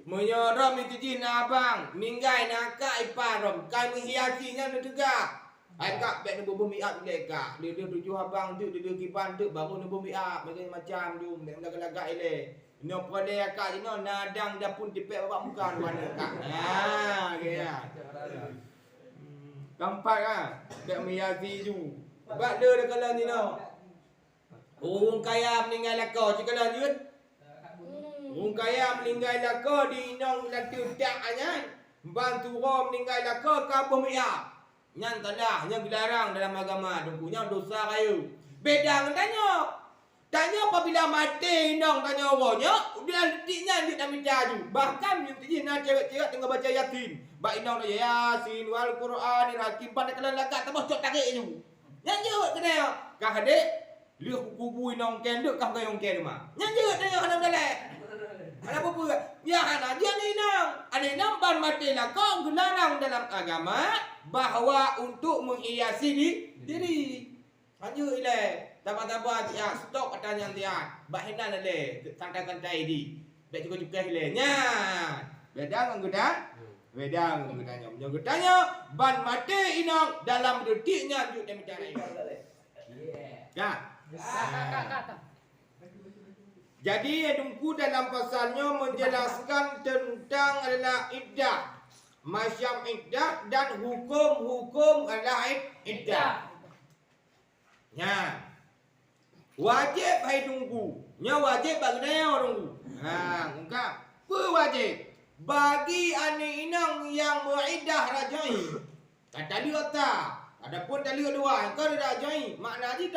menyorom itu jin abang, minggai nakak iparom, kai menghiasinya nu juga. Ai kak bek nu bumi ap leka, dia tujuh abang tu, dia kipan tu baru nu bumi ap, macam tu, lagak-lagak ile. No pole kak no nadang dah pun dipek bapak muka mana kak. Kaya. Kampak ah, bek menghiasi tu. Bak dia dah kalau ni no. Orang kaya meninggal laka, cakap lah jut. Orang kaya meninggal laka di inong latu tak anyan. Bantu orang meninggal laka kabuh mi'ab. Yang tadah, yang dilarang dalam agama. Dungkunya dosa kayu. Beda dengan tanya. Tanya apabila mati inong tanya orangnya. Bila detiknya dia nak minta ju. Bahkan yang tadi nak cewek-cewek tengah baca yasin. Bak inong dia yasin wal Quran hakim pandai kalau lagat tambah cok tarik ju. Yang jawab kena ya. Kah adik. Lihat kubu inong kenduk kah kau yang ken rumah. Yang jawab tanya hendak dalek. Ada apa pula? Ya anak dia ni nang. Ada nampan mati lah kau dilarang dalam agama bahawa untuk menghiasi diri. Hanya ile. Tapa-tapa ya stok katanya dia. Bahina le santai-santai di. Bek juga ile. Nya. Beda dengan guda. Beda dengan gudanya. Yang gudanya ban mati inang dalam detiknya juk dia minta lain. Ya. Jadi Dungku dalam pasalnya menjelaskan tentang adalah iddah, macam iddah dan hukum-hukum adalah iddah. Ya, wajib hai Dungku, nya wajib bagi orang Dungku. Ungkap, apa wajib? Bagi anak inang yang beriddah rajai, kata dia tak. Adapun tali dua, kau dah rajai, makna dia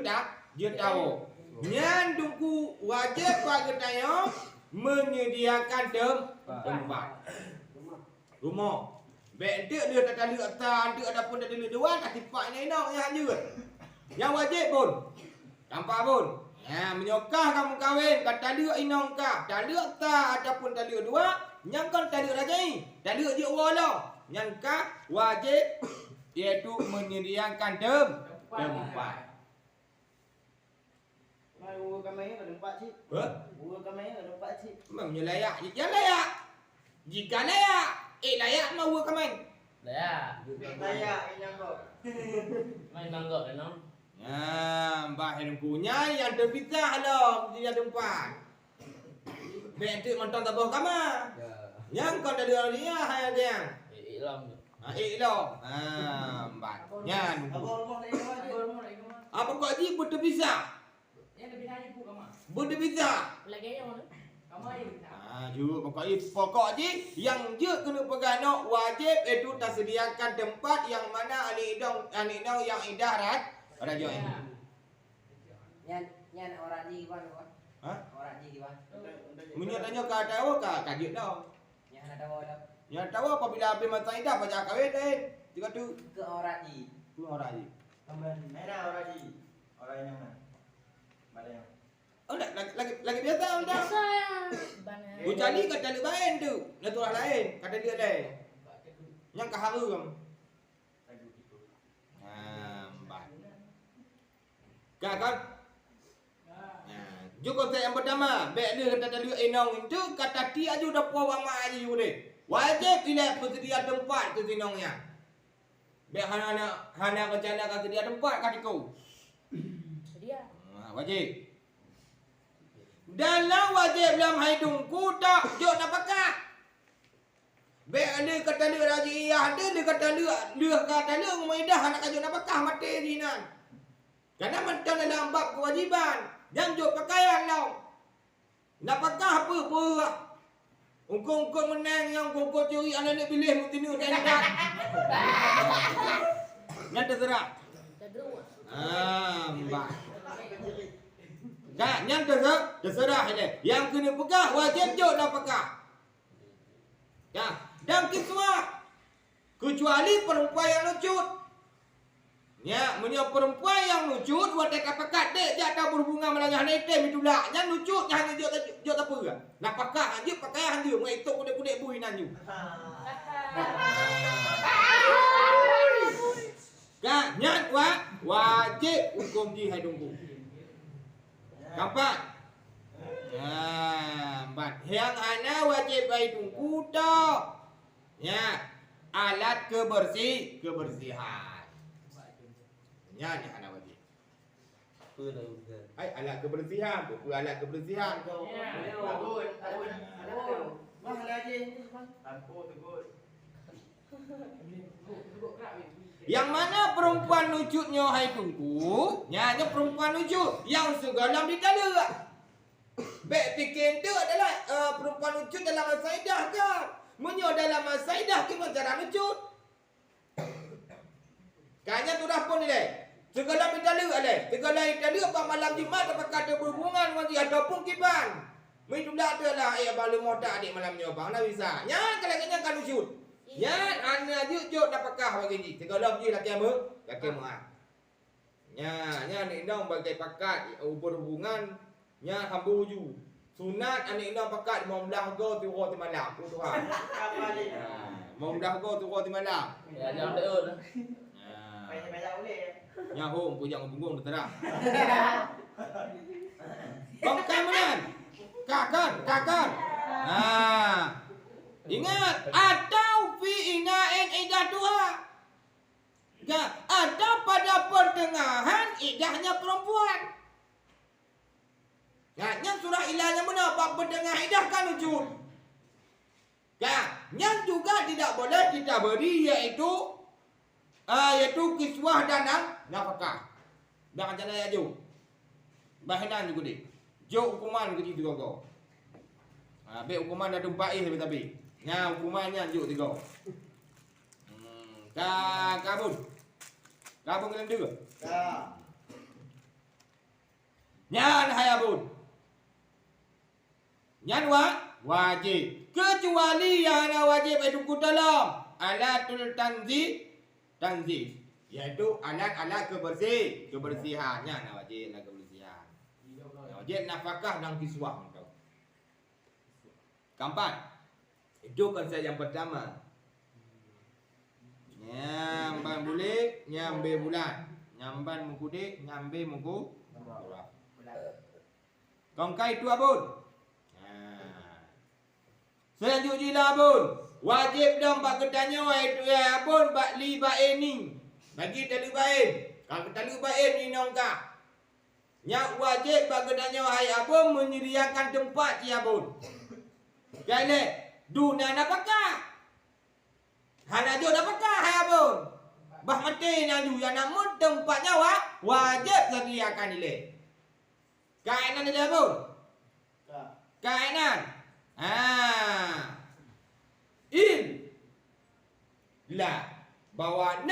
tak, dia tahu. Nyan Dungku wajib bagi tanya menyediakan tempat rumah. Bek dia tak tali atas, dia adapun dah tali dua tak tipak ni nak yang hanya. Yang wajib pun. Tanpa pun. Ya, menyokah kamu kahwin kata dia inong kah. Tali atas adapun tali dua, yang kan tali rajai. Tali dia wala. Yang kah wajib iaitu menyediakan tempat. Urut kamai ada empat cik. Urut kamai ada empat cik. Memangnya layak. Jangan layak. Jika layak, layak mau urut kamai. Layak. Layak inang kau. Main mangga dah no. Ya, mbak yang punya yang terpisah lah dia tempat. Bentuk mentang tak bawa kamar. Yang kau dah dia hai dia. Ilam. Ilam. Mbak. Nya. Apa kau ni pun terpisah? Benda bisa. Lagi yang mana? Kamu ayo. Pokok je yang je kena pegang nak wajib itu tersediakan tempat yang mana anik dong yang idarat raja ini. Nyan orang ji gimana kau? Orang ji gimana? Menyatanya kata awak kaget dah. Nyan ada tahu dah. Yang tahu apabila habis masa idah baca kahwin jika tu Ke orang ji. tu orang je. Mana orang ji? Orang yang mana? Mana? Oh lagi biasa dah. Biasa ya. Ucali kata dia lain tu. Natural lain kata dia lain. Yang kahara kamu. Mbak. Kan? Juga kata yang pertama, baik dia kata dia enong itu kata dia aja dah puas mak aja juga deh. Wajib bila bersedia tempat tu sinongnya. Baik hana rencana kata dia tempat kata kau. Dia. Wajib. Dalam wajib dalam hidungku tak jok nak pakai. Baik dia kata dia rajiah dia kata dia ngumaidah nak kajok nak pakai mati dinan. Karena mentang dalam bab kewajiban, jangan jok pakaian tau. Nak pakai apa lah. Ungkong menang yang ungkong curi anak pilih mutinu kandidat. Yang terserah. Mbak. Kan yang terserah ini. Yang kena pegang wajib jok nak pegang. Ya, dan kiswah kecuali perempuan yang lucut. Ya, punya perempuan yang lucut buat dekat pekat dek jak tak berhubungan melangah netem itulah. Yang lucut hanya jok apa ke? Nak pakai aja pakaian dia mengitok kuda-kuda buinan you. Kan nyat wajib hukum di hidungku. Nampak? Bat yang ana wajib baik tunggu tok. Ya, alat kebersihan. Ya, ni ana wajib. Ai alat kebersihan, apa alat kebersihan? Yang mana perempuan lucutnya hai tunggu, nyanya perempuan lucut yang segalam di dala. Bek fikir tu adalah perempuan lucut dalam masaidah kan? Menyo dalam masaidah ke cara lucut. Kayaknya tu dah pun ni leh. Segalam di dala leh. Segalam di dala apa malam Jumaat apa kata berhubungan dengan dia ataupun kiban. Mitulah adalah balu moda adik malamnya bang dah bisa. Nya kalau kan lucut. Ya, anak juk dapakah bagi ni. Segalam je laki apa? Laki muat. Nya ni ndong bagai pakat berhubungan nya hambu ju. Sunat anik ndong pakat mau belah go tu ro ti malam tu Tuhan. Mau belah go tu ro ti malam. Ya jangan deun. Banyak boleh. Nya hong pujang punggung terang. Bangkai menan. Kakak. Ingat, atau fi ina'in idatuha. Ya, ada pada pertengahan idahnya perempuan. Ya, yang surah ilahnya mana? Bab pertengah idah kan wujud. Ya, yang juga tidak boleh kita beri yaitu kiswah dan nafkah. Dah macam mana ya bahanan juga deh. Jo hukuman ke juga kau. Be hukuman ada 4 tapi. Nya hukumannya juk 3. Kabun kalian juga. Nyan hayabun. Nyan wajib. Kecuali yang wajib itu dalam alatul tanzih. Yaitu alat-alat kebersihannya wajib alat kebersihan. Wajib nafkah dan kiswah untuk. Keempat. Itu konsep yang pertama. Nyamban bulik, nyambe bulan. Nyamban mukudik, nyambe muku bulan. Kongkai itu abun. Selanjutnya abun. Wajib dong pak ketanya itu ya abun bak li bae ni. Bagi tali bae. Kalau tali bae ni nongka. Nyak wajib bak ketanya hai abun menyediakan tempat ya abun. Kale dunia napakah? Hana jo napakah hai abun? Bah mati naju yang namun tempatnya wajib sediakan ile. Kainan ile abun? Kainan. Bawa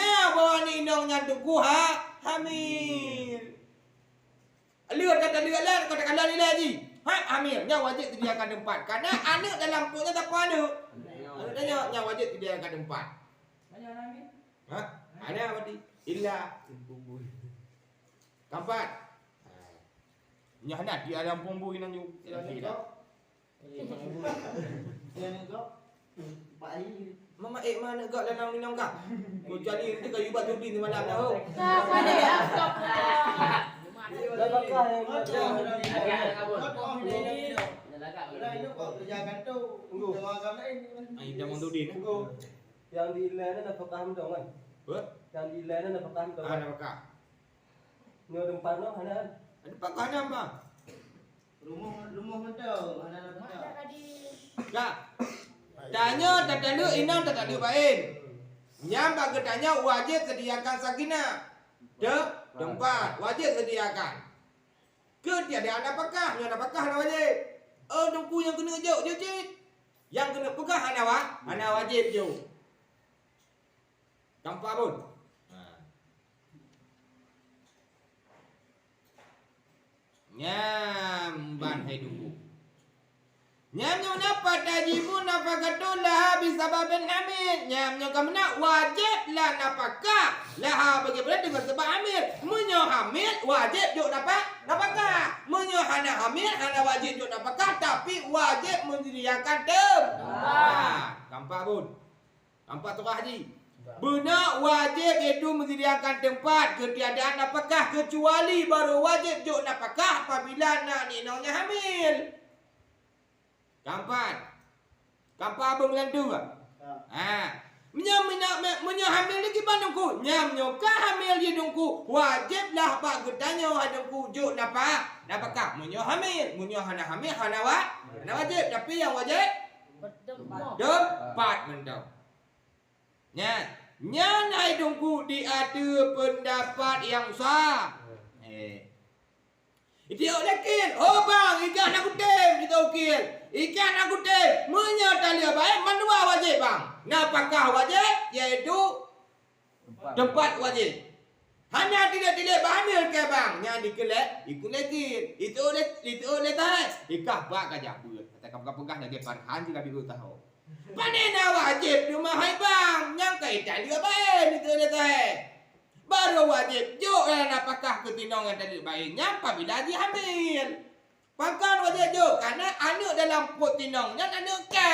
ni nong nyantuku hamil. Lihat kata kata ni lagi. Hamilnya wajib sediakan tempat. Karena anak dalam perutnya tak apa anak. Anaknya wajib sediakan tempat. Ada apa di? Illa keempat. Nya hendak di dalam pumbu ini nyu. Mama mana gak dalam minum kak? Kau jadi itu kayu batu di malam dah. Pada stop. Yang di lain ada pekam dong kan? Yang di lain ada pekam dong. Ada pekam. Ni ada 4 no ada. Ada pekam ada apa? Rumah betul. Ada betul. Kak. Tanya tatalu inang tatalu bain. Nyam bagi tanya wajib sediakan sakinah. Tempat wajib sediakan. Ketiadaan apakah? Yang apakah nak wajib? Tunggu yang kena jauh je cik. Yang kena pegah ana wajib jauh. Tanpa pun. Nyam ban hai dulu. Nyamnya napa tajibu nafakatul laha bisababin hamil. Nyamnya kamna wajib lah napakah laha bagaimana dengan sebab hamil. Menyo hamil wajib juk napakah. Menyo hana hamil hana wajib juk napakah tapi wajib menyediakan tempat. Nampak pun. Nampak tu haji. Benar wajib itu menyediakan tempat. Ketiadaan napakah kecuali baru wajib juk napakah apabila nak ninongnya hamil. Kampan. Kampan abang melandu ke? Menyo hamil lagi bandungku. Menyo hamil di dungku. Wajiblah pak getanya hadungku juk napa? Napakah? Menyo hamil. Menyo hana hamil hana wajib. Tapi yang wajib Dempat mendau. Nyan hai dungku diada pendapat yang sah. Itu lekin. Oh bang, ikan aku tem kita ukil. Ikan aku tem menyertai baik manua wajib bang. Napakah wajib? Yaitu tempat wajib. Hanya tidak hamil ke bang. Yang dikelek ikut lekin. Itu letai. Ikah bak kajak buat. Kata pegah lagi parhan juga biru tahu. Panena wajib rumah hai bang. Yang kaitan dia baik itu letai. Baru wajib juk apakah ketinong yang tadi baiknya apabila dia hamil. Pakan wajib juk karena anak dalam perut tinongnya anak ke.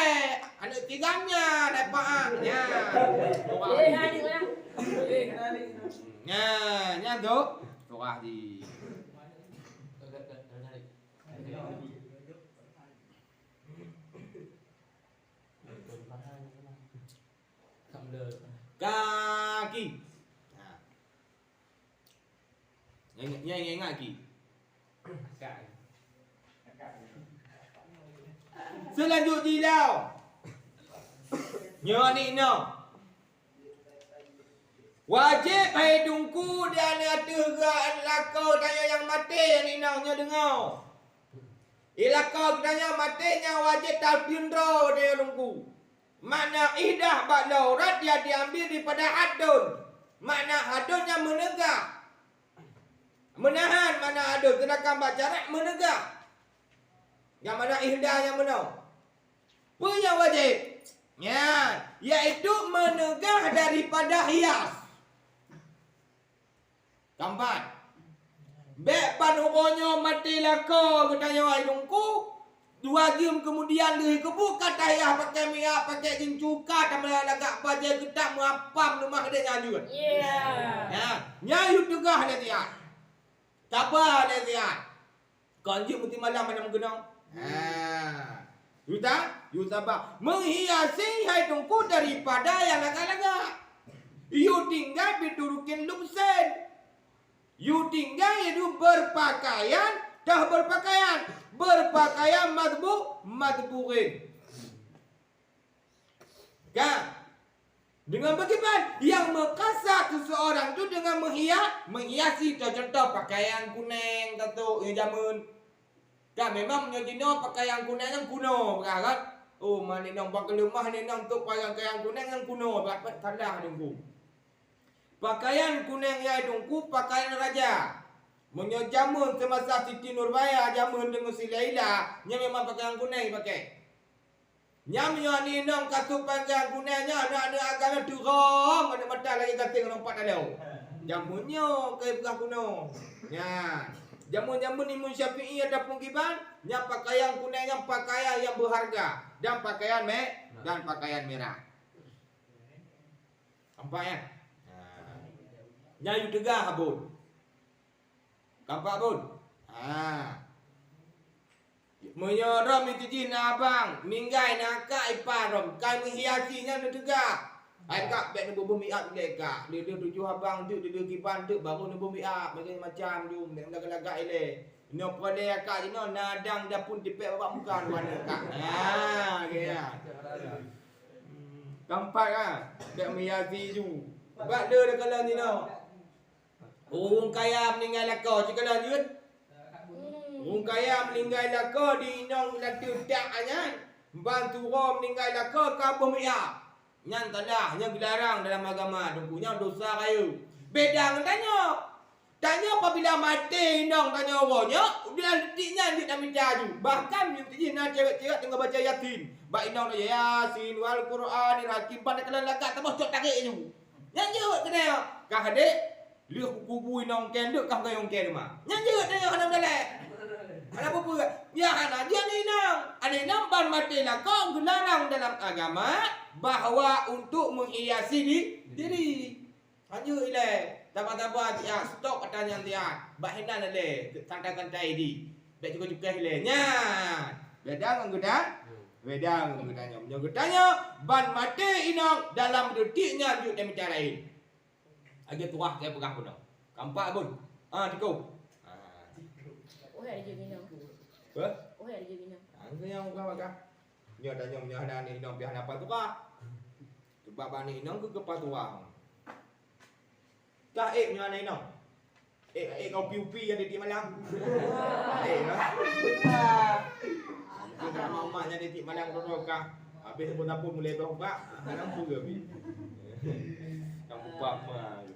Anak tigamnya dapat. Nya tu. Surah di. Kaki. Ingat lagi. Selanjutnya Nyo ni no. Wajib hai dungku dan ategaan lakau tanya yang mati yang ni no nyo dengar. Ilakau tanya matinya wajib talpindro dia dungku. Mana idah bak laurat dia diambil daripada hadun. Mana hadunnya menegak. Menahan mana ada tindakan bacarat menegak. Yang mana ihdahnya menau. Punya wajib. Ya, yaitu menegak daripada hias. Keempat. Bek panukonyo mati lako katanya wahai dungku. 2 jam kemudian dia kebuka tayah pakai minyak pakai jincuka tambah lagak baja gedak muapam rumah dia nyaju. Ya, nyayu juga ada dia. Siapa ada dia? Konji muti malam mana menggenang. Yuta ba menghiasi hai dungku daripada yang laga-laga. You tinggal bidurukin lumsen. You tinggal itu berpakaian dah berpakaian. Berpakaian madburin. Kan? Dengan bagaimana? Yang mengkasar seseorang itu dengan menghiasi contoh pakaian kuning tentu yang zaman. Kan memang nyojino pakaian kuning yang kuno kan? Oh mana nang pakai lemah ni nang tu pakaian kuning yang kuno dapat tanda dungku. Pakaian kuning yang dungku pakaian raja. Menyojamun semasa Siti Nurbaya jamun dengan si Laila, nya memang pakaian kuning pakai. Nyam yo ni nong katu panggang kunanya anak-anak agama turong ada mata lagi kating lompat ada. Jamunyo ke belah kuno. Ya. Jamun-jamun Imam Syafi'i ada penggiban, nya pakaian kuning yang pakaian yang berharga dan pakaian merah. Nampak ya? Nya yu tegah abun. Nampak bun? Menyorom itu jin abang, minggai nakak iparom, kai menghiasinya nu juga. Ai kak bek nu bumi ap leka. Dia tujuh abang tu dia kipan tu baru nu bumi ap macam tu, mek laga-laga ile. No pole kak jino nadang dah pun dipek babak muka warna kak. Kaya. Kampak ah, bek menghiasi tu. Bak le dah kalau ni no. Orang kaya meninggal lakau cakap lanjut. Orang kaya meninggal laka di inong latu tak anyan. Bantu orang meninggal laka kabuh mi'ah. Nyan tadah, nyan dilarang dalam agama. Dungkunya dosa kaya. Bedang tanya. Tanya apabila mati inong tanya orangnya. Bila detiknya dia nak minta ju. Bahkan minta cewek-cewek tengah baca yasin. Bak inong nak yasin wal Quran hakim pada kelan lagat tambah cok tarik ju. Nyan jewek kena. Kah adik. Lihat kubu inong kenduk kah kayong kenduk. Nyan jewek tanya kena belak. Ada apa pun? Ya anak dia ni nang. Ada nampan mati lah. Kau dilarang dalam agama bahawa untuk menghiasi diri. Hanya ile. Tapa-tapa dia stok katanya dia. Bahinan le. Santai-santai di. Baik juga ile. Nya. Beda nganggudan. Wedang tanya ban mati inang dalam detiknya juk dan minta lain. Agak tuah saya pegang pun. Kampak pun. Tikau. Oh ada je minum. Oh ada je minum. Angka yang buka. Nyo ada ni inang pian apa tu kah? Sebab bani inang ke kepatuang. Kah nyo ada inang. Kau piu-pi ada di Malang. Kita mau maknya di Malang dulu kah? Habis pun mulai berobat. Sekarang pun habis. Kamu buat apa?